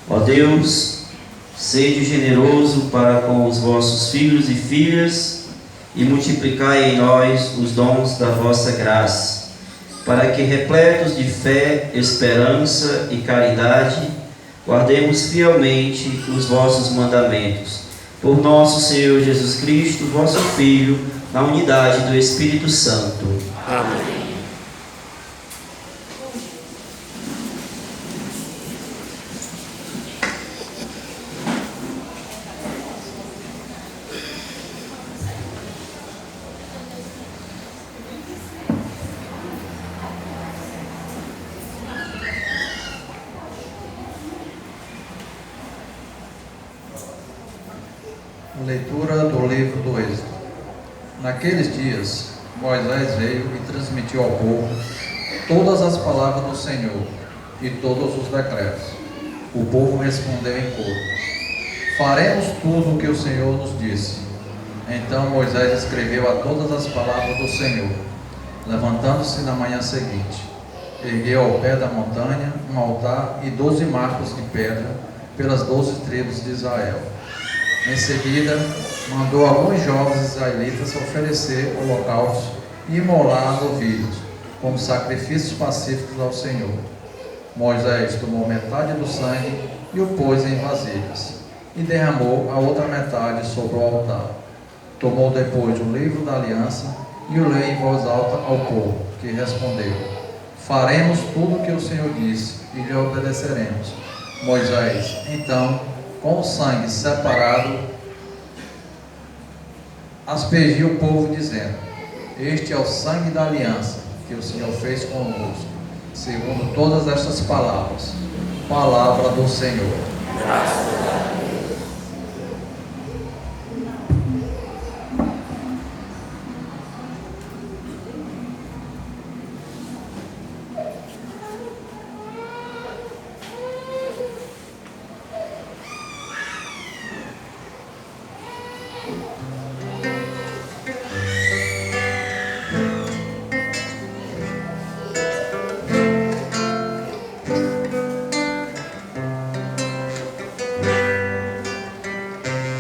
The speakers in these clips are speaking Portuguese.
Ó Deus, sede generoso para com os vossos filhos e filhas e multiplicai em nós os dons da vossa graça, para que, repletos de fé, esperança e caridade, guardemos fielmente os vossos mandamentos. Por nosso Senhor Jesus Cristo, vosso Filho, na unidade do Espírito Santo. Amém. Leitura do livro do Êxodo. Naqueles dias, Moisés veio e transmitiu ao povo todas as palavras do Senhor e todos os decretos. O povo respondeu em coro: faremos tudo o que o Senhor nos disse. Então Moisés escreveu a todas as palavras do Senhor. Levantando-se na manhã seguinte, ergueu ao pé da montanha um altar e 12 marcos de pedra pelas 12 tribos de Israel. Em seguida, mandou alguns jovens israelitas oferecer holocaustos e imolar novilhos, como sacrifícios pacíficos ao Senhor. Moisés tomou metade do sangue e o pôs em vasilhas, e derramou a outra metade sobre o altar. Tomou depois o livro da aliança e o leu em voz alta ao povo, que respondeu: faremos tudo o que o Senhor disse e lhe obedeceremos. Moisés, então, com o sangue separado, aspergiu o povo, dizendo: este é o sangue da aliança que o Senhor fez conosco, segundo todas estas palavras. Palavra do Senhor. Graças a Deus.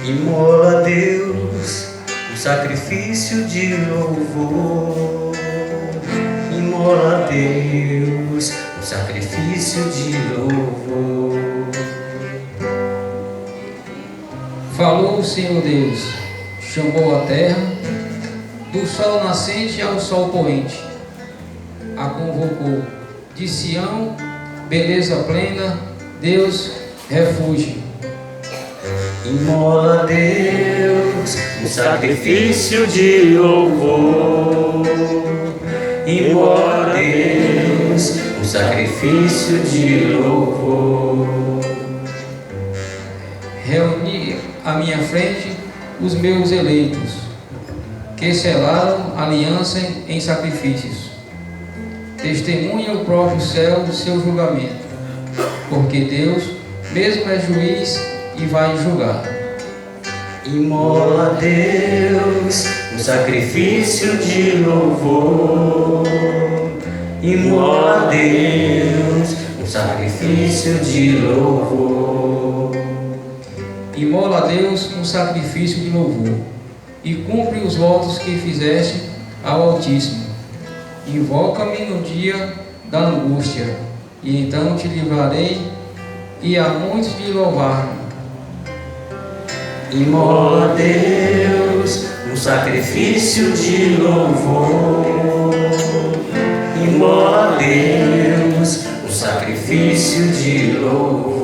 Imola a Deus um sacrifício de louvor. Imola a Deus um sacrifício de louvor. Falou o Senhor Deus, chamou a terra, do sol nascente ao sol poente, a convocou. De Sião, beleza plena, Deus refúgio. Imola a Deus um sacrifício de louvor. Imola a Deus um sacrifício de louvor. Reuni à minha frente os meus eleitos, que selaram aliança em sacrifícios. Testemunha o próprio céu do seu julgamento, porque Deus mesmo é juiz e vai julgar. Imola a Deus um sacrifício de louvor. Imola a Deus um sacrifício de louvor. Imola a Deus um sacrifício de louvor, e cumpre os votos que fizeste ao Altíssimo. Invoca-me no dia da angústia, e então te livrarei, e há muitos de louvar-me. Imola a Deus um sacrifício de louvor. Imola a Deus um sacrifício de louvor.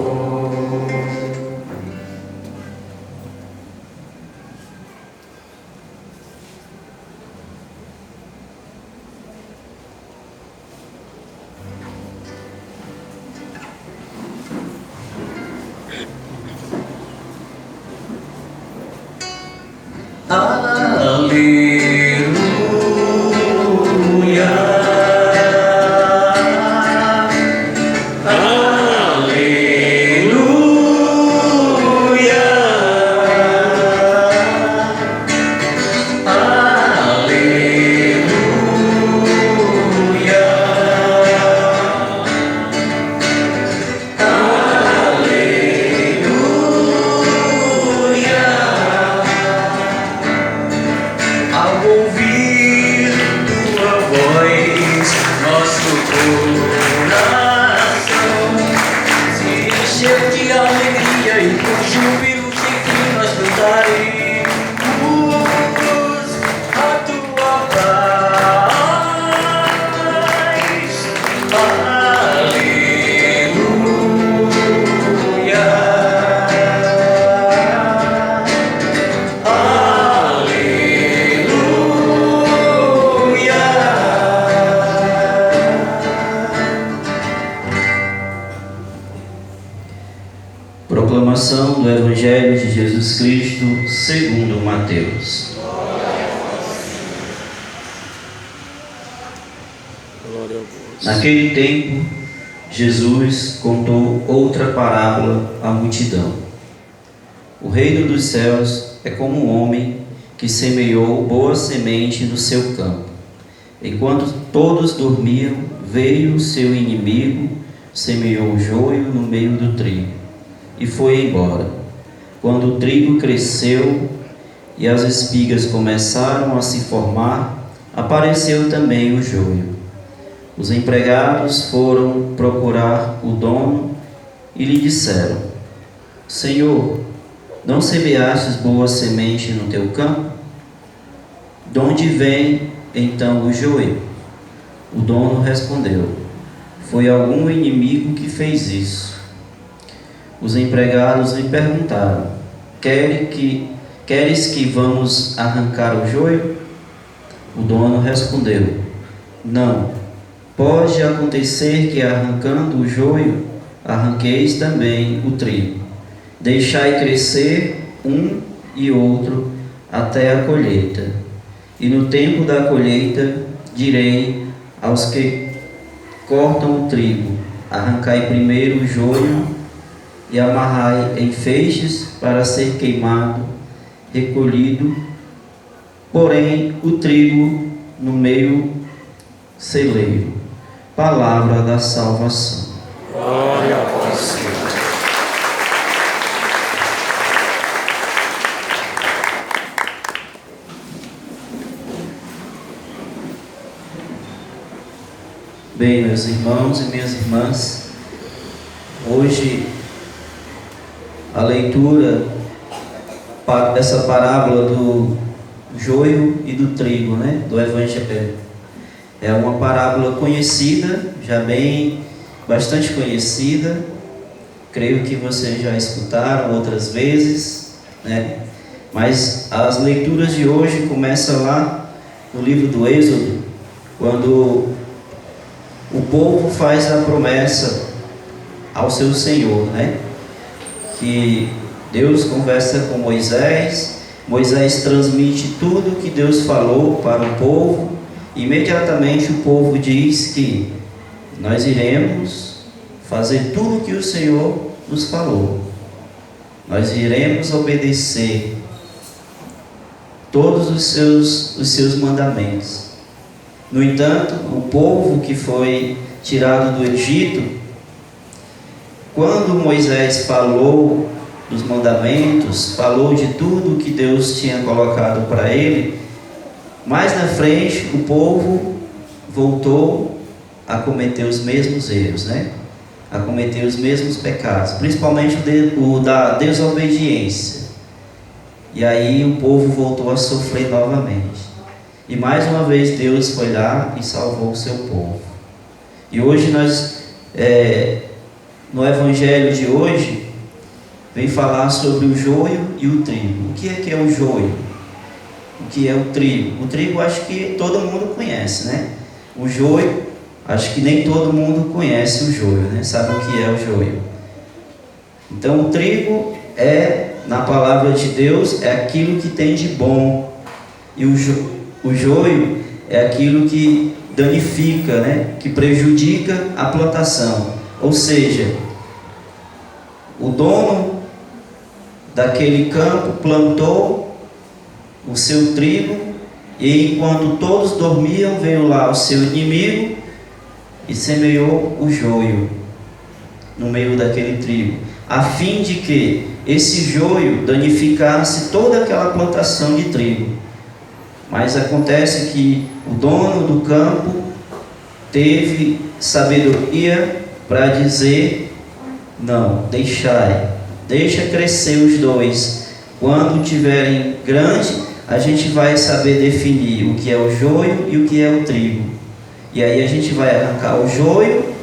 encheu de alegria e com júbilo sem fim nós cantaremos a tua paz. Aleluia, aleluia. Proclamação do Evangelho de Jesus Cristo segundo Mateus. Glória a vós. Naquele tempo, Jesus contou outra parábola à multidão. O reino dos céus é como um homem que semeou boa semente no seu campo. Enquanto todos dormiam, veio o seu inimigo, semeou o joio no meio do trigo e foi embora. Quando o trigo cresceu e as espigas começaram a se formar, apareceu também o joio. Os empregados foram procurar o dono e lhe disseram: Senhor, não semeastes boa semente no teu campo? De onde vem então o joio? O dono respondeu: Foi algum inimigo que fez isso. Os empregados lhe perguntaram: Queres que vamos arrancar o joio? O dono respondeu: Não. Pode acontecer que, arrancando o joio, arranqueis também o trigo. Deixai crescer um e outro até a colheita. E no tempo da colheita direi aos que cortam o trigo: arrancai primeiro o joio e amarrai em feixes para ser queimado, recolhido, porém o trigo no meio celeiro. Palavra da salvação. Glória a vós, Senhor. Bem, meus irmãos e minhas irmãs, hoje a leitura dessa parábola do joio e do trigo, do Evangelho. É uma parábola conhecida, bastante conhecida. Creio que vocês já escutaram outras vezes, Mas as leituras de hoje começam lá no livro do Êxodo, quando o povo faz a promessa ao seu Senhor, Que Deus conversa com Moisés, Moisés transmite tudo que Deus falou para o povo. Imediatamente o povo diz que nós iremos fazer tudo o que o Senhor nos falou. Nós iremos obedecer todos os seus mandamentos. No entanto, o povo que foi tirado do Egito, quando Moisés falou dos mandamentos, falou de tudo que Deus tinha colocado para ele, mais na frente o povo voltou a cometer os mesmos erros, A cometer os mesmos pecados, principalmente o da desobediência. E aí o povo voltou a sofrer novamente. E mais uma vez Deus foi lá e salvou o seu povo. E hoje nós, no Evangelho de hoje, vem falar sobre o joio e o trigo. O que é o joio? O que é o trigo? O trigo acho que todo mundo conhece, O joio, acho que nem todo mundo conhece o joio, Sabe o que é o joio? Então o trigo na palavra de Deus, é aquilo que tem de bom. E o joio é aquilo que danifica, Que prejudica a plantação. Ou seja, o dono daquele campo plantou o seu trigo, e enquanto todos dormiam, veio lá o seu inimigo e semeou o joio no meio daquele trigo, a fim de que esse joio danificasse toda aquela plantação de trigo. Mas acontece que o dono do campo teve sabedoria para dizer Não, deixa crescer os dois. Quando tiverem grande, a gente vai saber definir o que é o joio e o que é o trigo. E aí a gente vai arrancar o joio,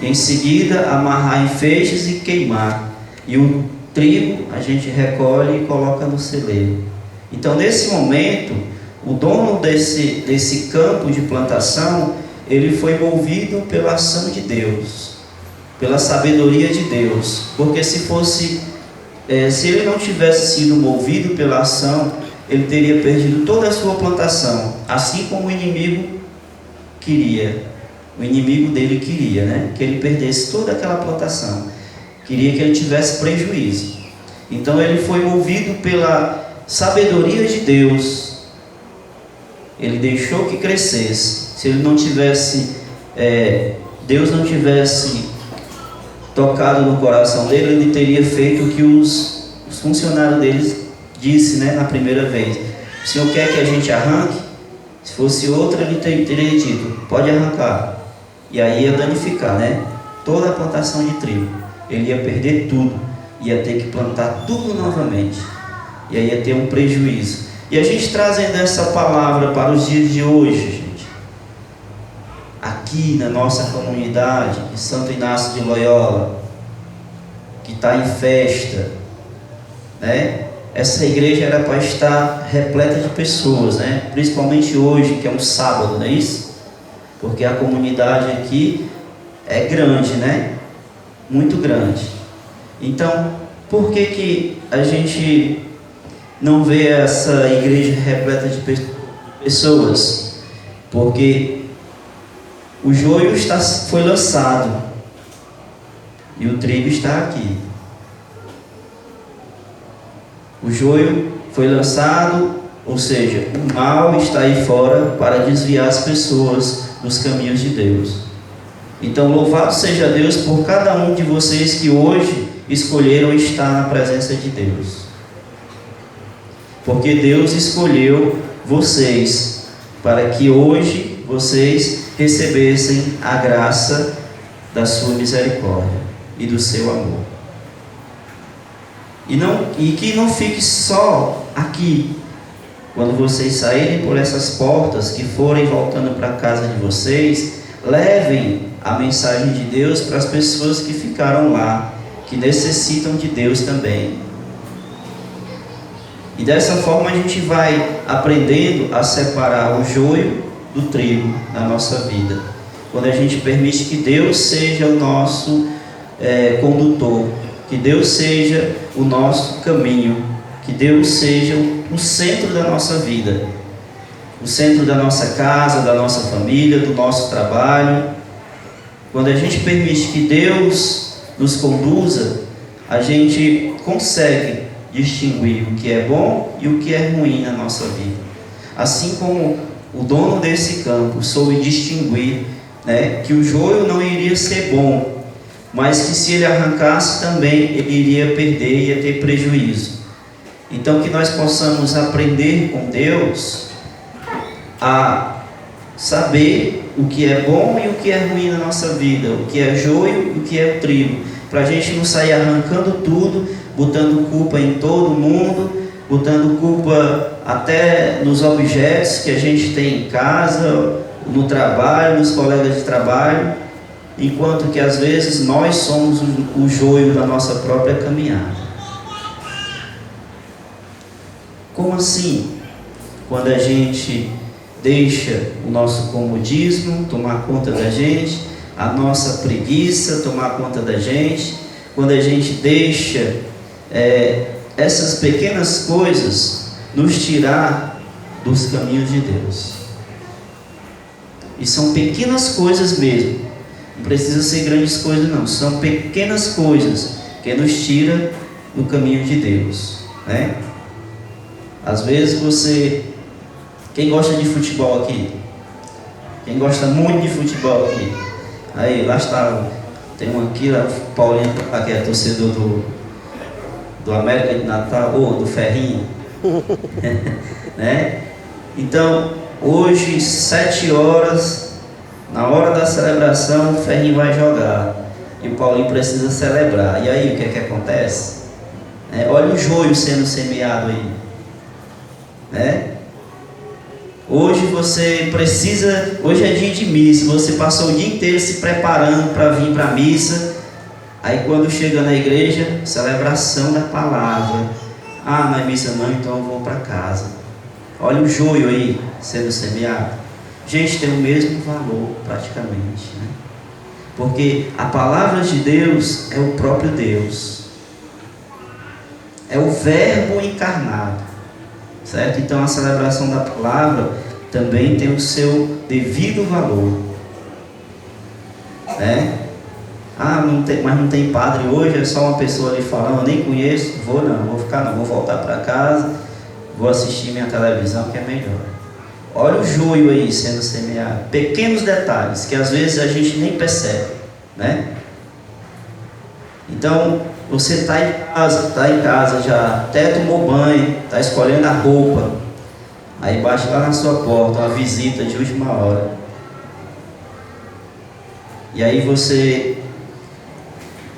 e em seguida amarrar em feixes e queimar. E o trigo a gente recolhe e coloca no celeiro. Então, nesse momento, o dono desse campo de plantação, ele foi movido pela ação de Deus, pela sabedoria de Deus. Porque se ele não tivesse sido movido pela ação, ele teria perdido toda a sua plantação, assim como o inimigo queria. O inimigo dele queria, né? Que ele perdesse toda aquela plantação. Queria que ele tivesse prejuízo. Então ele foi movido pela sabedoria de Deus. Ele deixou que crescesse. Se ele não tivesse, Deus não tivesse tocado no coração dele, ele teria feito o que os funcionários deles disse, né, na primeira vez. O Senhor quer que a gente arranque? Se fosse outra, ele teria dito, pode arrancar. E aí ia danificar, né, toda a plantação de trigo. Ele ia perder tudo, ia ter que plantar tudo novamente, e aí ia ter um prejuízo. E a gente trazendo essa palavra para os dias de hoje, gente, aqui na nossa comunidade de Santo Inácio de Loyola, que está em festa, né? Essa igreja era para estar repleta de pessoas, né? Principalmente hoje, que é um sábado, não é isso? Porque a comunidade aqui é grande, né? Muito grande. Então, por que a gente não vê essa igreja repleta de pessoas? Porque o joio foi lançado e o trigo está aqui. O joio foi lançado, ou seja, o mal está aí fora para desviar as pessoas dos caminhos de Deus. Então, louvado seja Deus por cada um de vocês que hoje escolheram estar na presença de Deus. Porque Deus escolheu vocês para que hoje vocês recebessem a graça da sua misericórdia e do seu amor. E que não fique só aqui. Quando vocês saírem por essas portas, que forem voltando para a casa de vocês, levem a mensagem de Deus para as pessoas que ficaram lá, que necessitam de Deus também. E dessa forma a gente vai aprendendo a separar o joio do trigo na nossa vida. Quando a gente permite que Deus seja o nosso condutor, que Deus seja o nosso caminho, que Deus seja o centro da nossa vida, o centro da nossa casa, da nossa família, do nosso trabalho. Quando a gente permite que Deus nos conduza, a gente consegue distinguir o que é bom e o que é ruim na nossa vida. Assim como o dono desse campo soube distinguir, né, que o joio não iria ser bom, mas que se ele arrancasse também ele iria perder e ia ter prejuízo. Então que nós possamos aprender com Deus a saber o que é bom e o que é ruim na nossa vida, o que é joio e o que é trigo, para a gente não sair arrancando tudo, botando culpa em todo mundo, botando culpa até nos objetos que a gente tem em casa, no trabalho, nos colegas de trabalho, enquanto que às vezes nós somos o joio da nossa própria caminhada. Como assim? Quando a gente deixa o nosso comodismo tomar conta da gente, a nossa preguiça tomar conta da gente, quando a gente deixa essas pequenas coisas nos tirar dos caminhos de Deus. E são pequenas coisas mesmo, não precisa ser grandes coisas não, são pequenas coisas que nos tiram do caminho de Deus, né? Às vezes quem gosta de futebol aqui? Quem gosta muito de futebol aqui? Aí, lá está, tem um aqui, lá, o Paulinho, que é torcedor do América de Natal, ou do Ferrinho, né? Então, hoje, 7 horas, na hora da celebração, o Ferrinho vai jogar. E o Paulinho precisa celebrar. E aí, o que é que acontece? Olha o joio sendo semeado aí. Hoje você precisa, hoje é dia de missa, você passou o dia inteiro se preparando para vir para a missa. Aí quando chega na igreja, celebração da palavra. Ah, não é missa não, então eu vou para casa. Olha o joio aí sendo semeado. Gente, tem o mesmo valor praticamente, né? Porque a palavra de Deus é o próprio Deus. É o verbo encarnado, certo? Então a celebração da palavra também tem o seu devido valor, né? Ah, mas não tem padre hoje, é só uma pessoa ali falando, eu nem conheço, vou ficar não, vou voltar para casa, vou assistir minha televisão que é melhor. Olha o joio aí sendo semeado, pequenos detalhes que às vezes a gente nem percebe, né? Então, você está em casa já, até tomou banho, está escolhendo a roupa, aí bate lá na sua porta uma visita de última hora, e aí você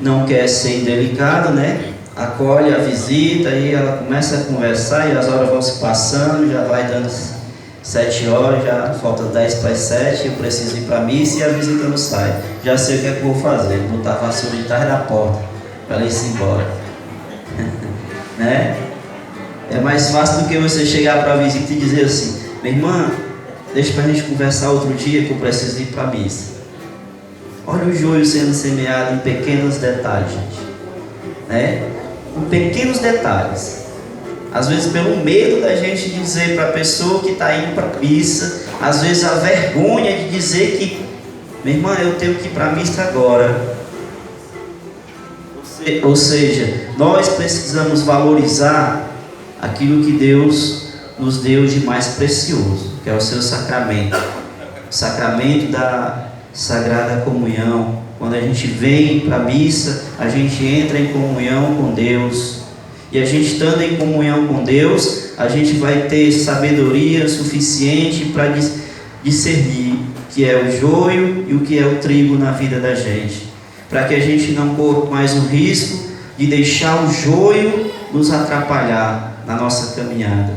não quer ser indelicado, né? Acolhe a visita, aí ela começa a conversar e as horas vão se passando, já vai dando 7 horas, já falta 10 para as 7, eu preciso ir para a missa e a visita não sai. Já sei o que é que eu vou fazer, botar a vassoura atrás da porta para ela ir-se embora. Né? É mais fácil do que você chegar para a visita e dizer assim: minha irmã, deixa para a gente conversar outro dia que eu preciso ir para a missa. Olha o joio sendo semeado em pequenos detalhes, gente. Né? Em pequenos detalhes. Às vezes pelo medo da gente dizer para a pessoa que está indo para a missa, às vezes a vergonha de dizer que, minha irmã, eu tenho que ir para a missa agora. Ou seja, nós precisamos valorizar aquilo que Deus nos deu de mais precioso, que é o seu sacramento. O sacramento da Sagrada Comunhão. Quando a gente vem para a missa, a gente entra em comunhão com Deus. E a gente estando em comunhão com Deus, a gente vai ter sabedoria suficiente para discernir o que é o joio e o que é o trigo na vida da gente. Para que a gente não corra mais o risco de deixar o joio nos atrapalhar na nossa caminhada.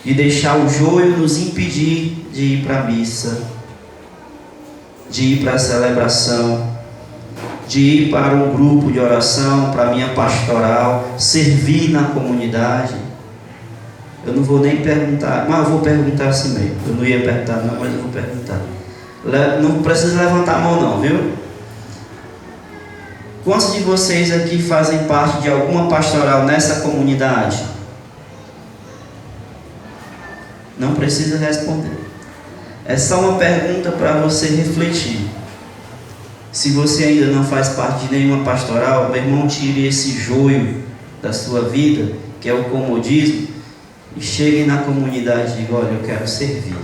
De deixar o joio nos impedir de ir para a missa, de ir para a celebração, de ir para um grupo de oração, para a minha pastoral, servir na comunidade. Eu não vou nem perguntar, mas eu vou perguntar assim mesmo. Eu não ia perguntar não, mas eu vou perguntar. Não precisa levantar a mão não, viu? Quantos de vocês aqui fazem parte de alguma pastoral nessa comunidade? Não precisa responder. É só uma pergunta para você refletir. Se você ainda não faz parte de nenhuma pastoral, meu irmão, tire esse joio da sua vida, que é o comodismo, e chegue na comunidade e diga: olha, eu quero servir.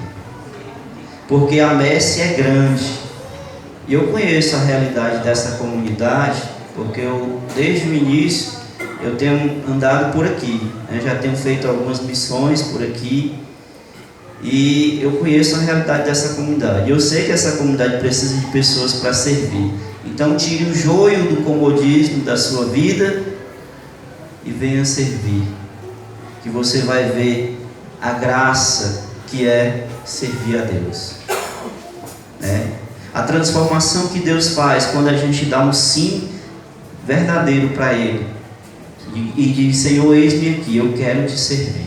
Porque a messe é grande. E eu conheço a realidade dessa comunidade, porque eu, desde o início, eu tenho andado por aqui. Eu já tenho feito algumas missões por aqui. E eu conheço a realidade dessa comunidade. Eu sei que essa comunidade precisa de pessoas para servir. Então tire o joio do comodismo da sua vida e venha servir. Que você vai ver a graça que é servir a Deus. A transformação que Deus faz quando a gente dá um sim verdadeiro para Ele. E diz: Senhor, eis-me aqui, eu quero te servir.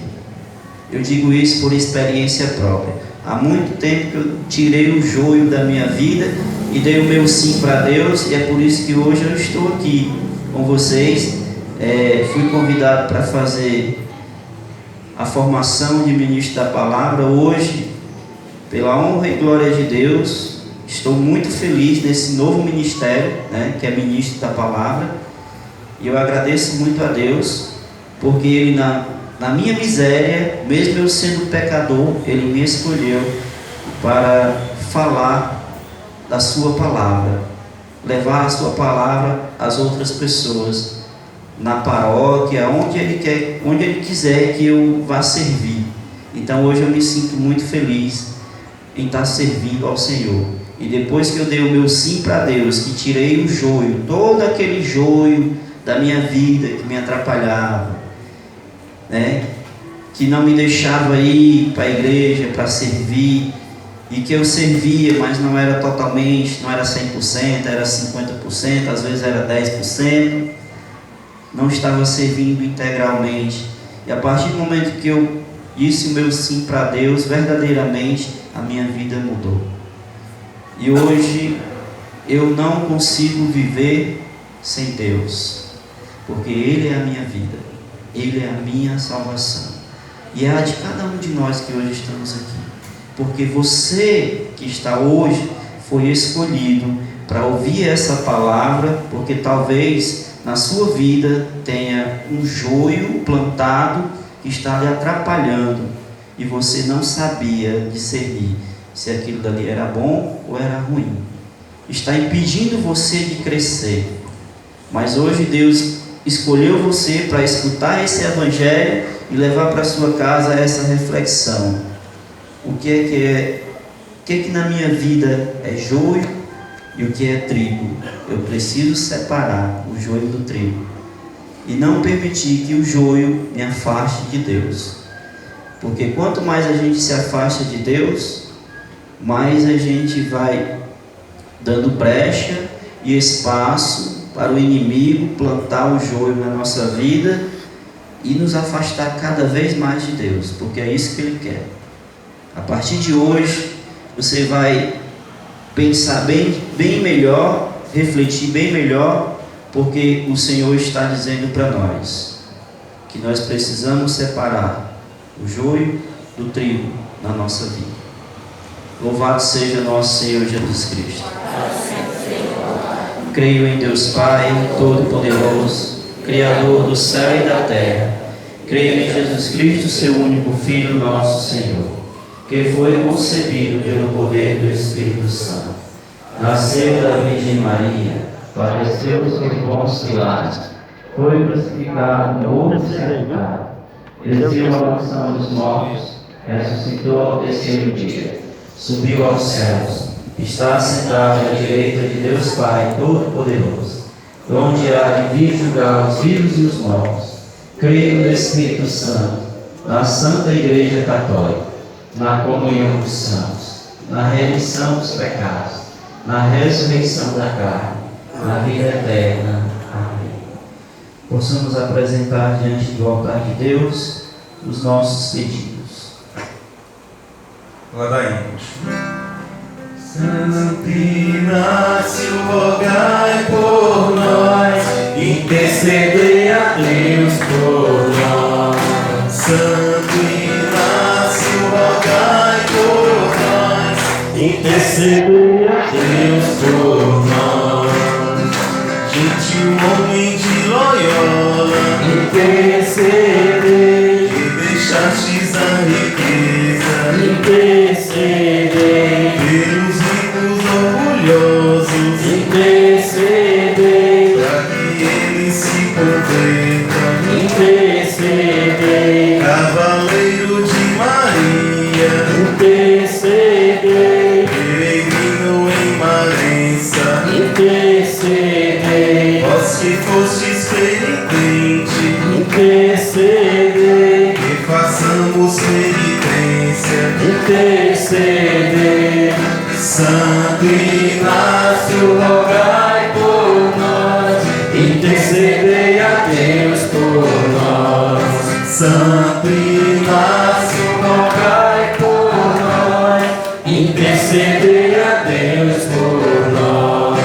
Eu digo isso por experiência própria. Há muito tempo que eu tirei o joio da minha vida e dei o meu sim para Deus, e é por isso que hoje eu estou aqui com vocês. Fui convidado para fazer a formação de ministro da palavra hoje, pela honra e glória de Deus. Estou muito feliz nesse novo ministério, que é ministro da palavra, e eu agradeço muito a Deus, porque Ele na minha miséria, mesmo eu sendo pecador, Ele me escolheu para falar da sua palavra, levar a sua palavra às outras pessoas, na paróquia, onde Ele quiser que eu vá servir. Então hoje eu me sinto muito feliz em estar servindo ao Senhor. E depois que eu dei o meu sim para Deus, que tirei o joio, todo aquele joio da minha vida que me atrapalhava, né? Que não me deixava ir para a igreja para servir, e que eu servia, mas não era totalmente, não era 100%, era 50%, às vezes era 10%, não estava servindo integralmente. E a partir do momento que eu disse o meu sim para Deus, verdadeiramente a minha vida mudou. E hoje eu não consigo viver sem Deus, porque Ele é a minha vida, Ele é a minha salvação, e é a de cada um de nós que hoje estamos aqui, porque você que está hoje foi escolhido para ouvir essa palavra, porque talvez na sua vida tenha um joio plantado que está lhe atrapalhando, e você não sabia discernir se aquilo dali era bom ou era ruim, está impedindo você de crescer. Mas hoje Deus escolheu você para escutar esse evangelho e levar para sua casa essa reflexão. O que é na minha vida é joio e o que é trigo? Eu preciso separar o joio do trigo e não permitir que o joio me afaste de Deus, porque quanto mais a gente se afasta de Deus, mais a gente vai dando brecha e espaço para o inimigo plantar o joio na nossa vida e nos afastar cada vez mais de Deus, porque é isso que Ele quer. A partir de hoje, você vai pensar bem melhor, refletir bem melhor, porque o Senhor está dizendo para nós que nós precisamos separar o joio do trigo na nossa vida. Louvado seja nosso Senhor Jesus Cristo. Creio em Deus Pai Todo-Poderoso, Criador do céu e da terra. Creio em Jesus Cristo, seu único Filho, nosso Senhor, que foi concebido pelo poder do Espírito Santo. Nasceu da Virgem Maria, padeceu sob Pôncio Pilatos, foi crucificado, morto e sepultado, desceu à mansão dos mortos, ressuscitou ao terceiro dia, subiu aos céus, está sentado à direita de Deus Pai Todo-Poderoso, onde há de vir julgar os vivos e os mortos. Creio no Espírito Santo, na Santa Igreja Católica, na comunhão dos santos, na remissão dos pecados, na ressurreição da carne, na vida eterna. Amém. Possamos apresentar diante do altar de Deus os nossos pedidos. Ladainhos. Santo Inácio, rogai por nós, intercedei a Deus por nós. Santo Inácio, rogai por nós, intercedei a Deus por nós. Gentil homem de Loyola, intercedei, que deixastes a riqueza, intercedei, pelos ricos orgulhosos, intercedei, para que eles se convertam, intercedei, cavaleiro de Maria, intercedei, peregrino em Marença, intercedei, vós que fostes penitente, intercedei, que façamos penitência, intercedei. Santo Inácio, rogai por nós, intercedei a Deus por nós. Santo Inácio, rogai por nós, intercedei a Deus por nós.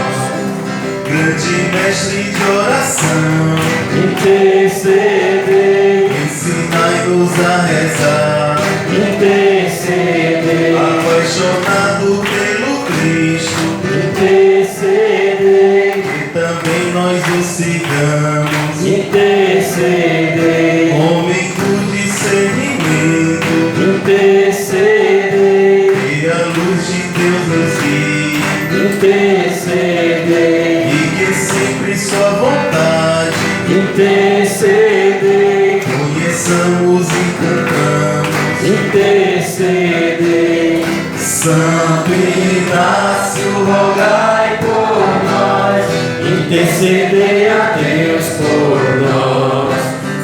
Grande mestre de oração, intercedei, ensinai-nos a rezar, intercedei, apaixonado pelo Cristo, intercedei, que também nós o sigamos, intercedei, homem do discernimento, intercedei, que a luz de Deus nos guie, intercedei, e que sempre sua vontade, intercedei, conheçamos e cantamos, intercedei. Santo Inácio, rogai por nós. Intercedei a Deus por nós.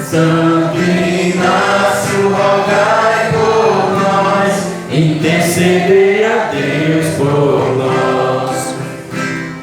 Santo Inácio, rogai por nós. Intercedei a Deus por nós.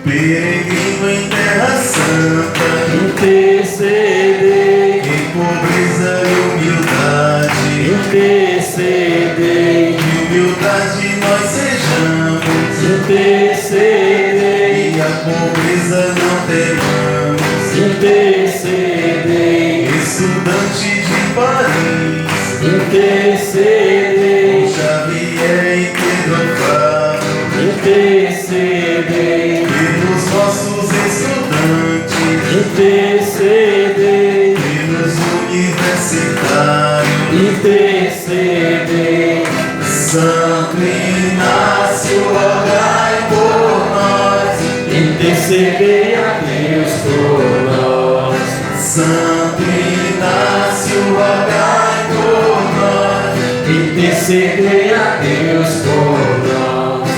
Peregrino em terra santa, intercedei. Em pobreza e humildade, intercedei. De humildade nós sejamos, intercedei. E a pobreza não temamos, intercedei. Estudante de Paris, intercedei. Xavier e Pedro Fábio, intercedei. Pelos nossos estudantes, intercedei. Pelos universitários, intercedei. Santo Inácio, rogai por nós. Intercedei a Deus por nós. Santo Inácio, rogai por nós. Intercedei a Deus por nós.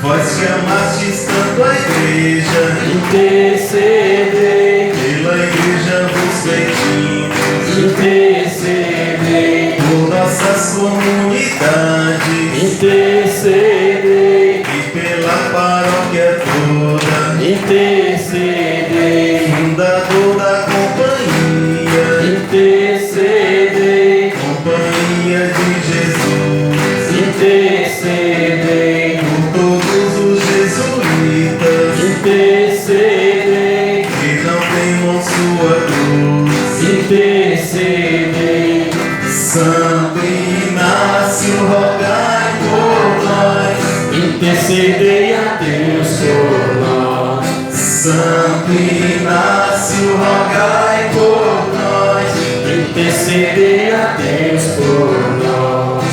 Vós chamastes tanto a igreja, intercedei. Pela igreja vos pedimos, intercedei. Por nossas comunidades, intercedei. E pela paróquia toda, intercedei. Fundador da companhia, intercedei. Companhia de Jesus, intercedei. Por todos os jesuítas, intercedei. Que não temam sua cruz, intercedei. Santo Inácio, rogai por nós. Intercedei a Deus por nós. Santo Inácio, rogai por nós. Intercedei a Deus por nós.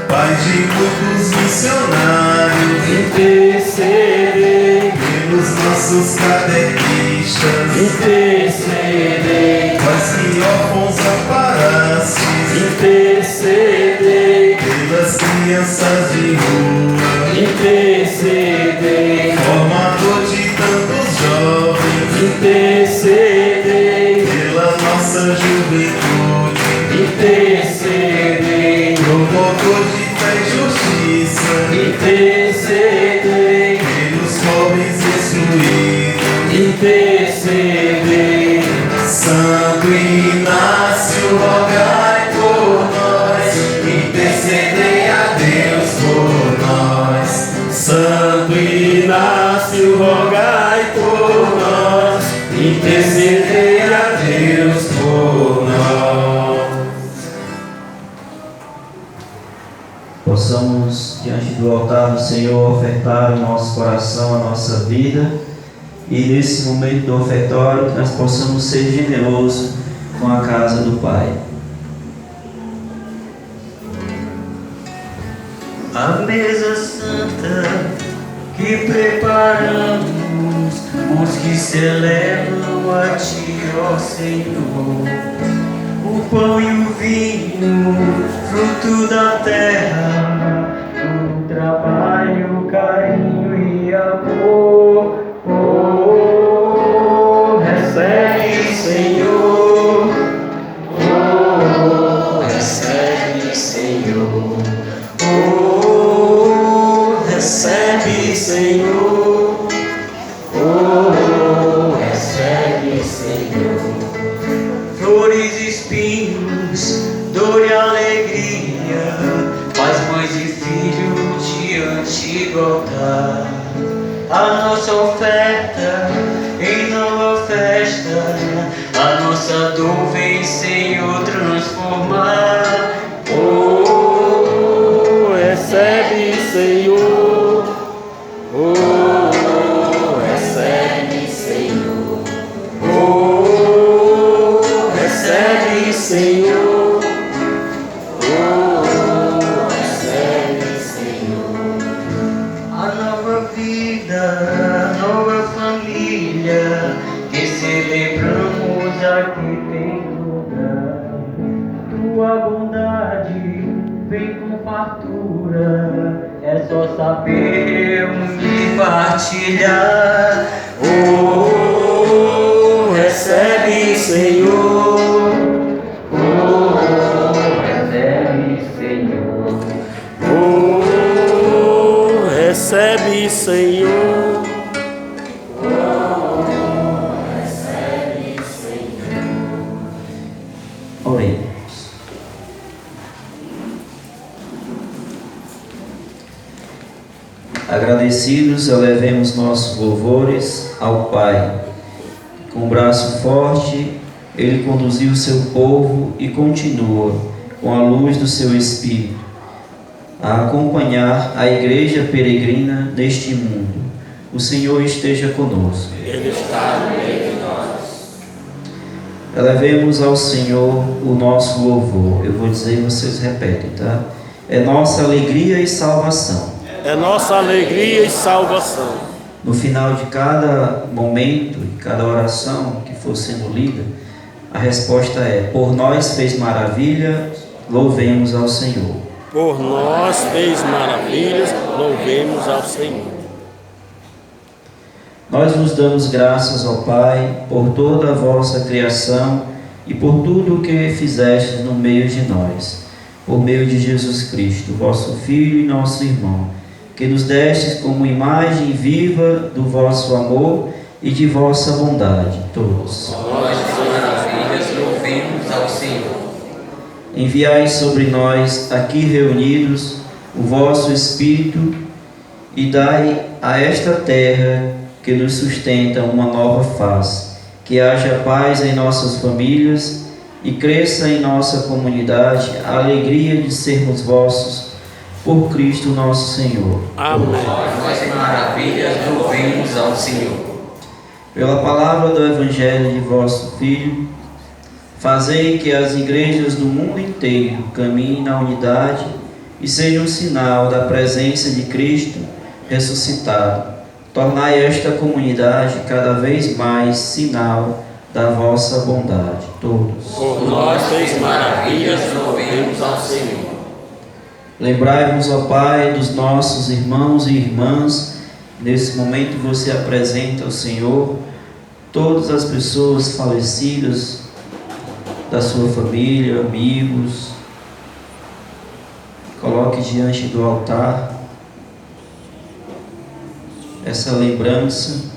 Pai de muitos missionários, intercedei. Pelos nossos catequistas, intercedei. Vós que órfãos amparastes, intercedei. Pelas crianças de rua, intercedei. Formador de tantos jovens, intercedei. Pela nossa juventude, intercedei. Promotor de fé e justiça, intercedei. Pelos pobres excluídos, intercedei. Santo Inácio, rogai por nós. Intercedei a Deus por nós. Santo Inácio, rogai por nós. Intercedei a Deus por nós. Possamos, diante do altar do Senhor, ofertar o nosso coração, a nossa vida. E nesse momento do ofertório, que nós possamos ser generosos com a casa do Pai. A mesa santa que preparamos, os que celebram a Ti, ó Senhor. O pão e o vinho, fruto da terra, o trabalho, o carinho e amor. Oh, recebe, Senhor. Oh, recebe, Senhor. Oh, recebe, Senhor. Oh, recebe, Senhor. Flores e espinhos, dor e alegria, paz, mães e filhos diante do altar. A nossa oferta em nova festa, a nossa dor vem, Senhor, transformar. Oh, recebe, Senhor. Oh, recebe, Senhor. Oh, recebe, Senhor. Oh, recebe, Senhor. A nova vida, a nova família que celebramos aqui tem lugar. Tua bondade vem com fartura, é É só sabermos de partilhar. Oh, recebe, Senhor. Oh, recebe, Senhor. Oh, recebe, Senhor. Oremos. Agradecidos, elevemos nossos louvores ao Pai. Com braço forte, Ele conduziu o seu povo e continua, com a luz do seu Espírito, a acompanhar a igreja peregrina deste mundo. O Senhor esteja conosco. Ele está no meio de nós. Elevemos ao Senhor o nosso louvor. Eu vou dizer e vocês repetem, tá? É nossa alegria e salvação. É nossa alegria e salvação. No final de cada momento, de cada oração que for sendo lida, a resposta é: por nós fez maravilha, louvemos ao Senhor. Por nós fez maravilhas, louvemos ao Senhor. Nós vos damos graças, ó Pai, por toda a vossa criação e por tudo o que fizestes no meio de nós, por meio de Jesus Cristo, vosso Filho e nosso irmão, que nos destes como imagem viva do vosso amor e de vossa bondade, todos. Nós maravilhas louvemos ao Senhor. Enviai sobre nós, aqui reunidos, o vosso Espírito e dai a esta terra que nos sustenta uma nova face, que haja paz em nossas famílias e cresça em nossa comunidade a alegria de sermos vossos, por Cristo nosso Senhor. Amém. Nós maravilhas louvemos ao Senhor. Pela palavra do Evangelho de vosso Filho, fazei que as igrejas do mundo inteiro caminhem na unidade e sejam um sinal da presença de Cristo ressuscitado. Tornai esta comunidade cada vez mais sinal da vossa bondade, todos. Por nós fez maravilhas, louvemos ao Senhor. Lembrai-vos, ó Pai, dos nossos irmãos e irmãs. Nesse momento você apresenta ao Senhor todas as pessoas falecidas da sua família, amigos. Coloque diante do altar essa lembrança